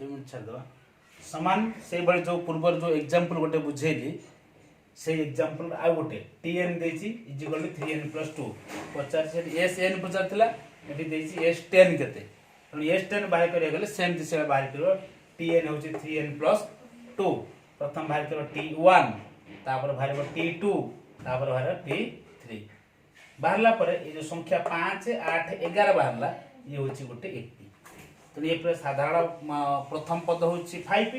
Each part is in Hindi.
मिनट छाड़ सामान से बड़े जो पूर्व जो एग्जांपल गोटे बुझेली से एग्जांपल आ गोटे tn देछि इक्वल टू 3n + 2 पचार से sn पचार थिला एठी देछि s10 केते तो s10 बाहर करिया गेले सेम दिसे बाहर करियो tn होछि 3n + 2 प्रथम बाहर करियो t1 तापर बाहर t2 तापर बाहर t3 बाहरला पर ये जो संख्या 5 8 11 बाहरला ये होछि गोटे 80 तो ये पर साधारण प्रथम पद होछि 5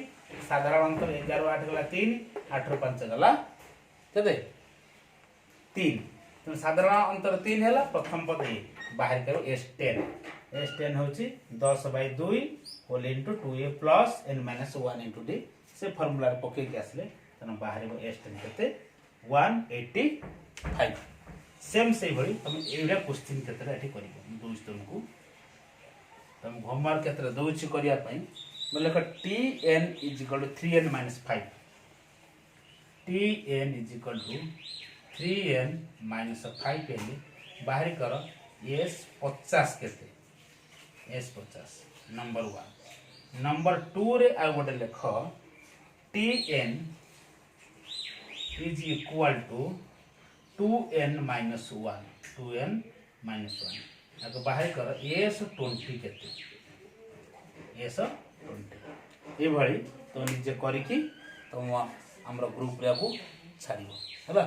साधारण अंतर 11 8 गला 3 8 रो 5 गला केते 3 तो साधारण अंतर 3 हैला प्रथम पद ये बाहर करो s10 होछि 10/2 होल into 2a plus n minus 1 into d से फार्मूला रे पके के आसले तन बाहर s10 केते 185 सेम से भली तुम एटा क्वेश्चन केतरा एठी करिवो दोस्त तुमको तुम होमवर्क केतरा दोछि करिया पई मतलब tn = 3n - 5 tn = 3n - 5 Eli बाहर कर s 50 केते s 50 नंबर 1 नंबर 2 रे आ गोटे लेख tn = 2n - 1 2n - 1 आगे बाहर कर s 20 केते s 20 ए भली तो निजे करिकी तुम हमर ग्रुप रे को छाड़िबो हैला।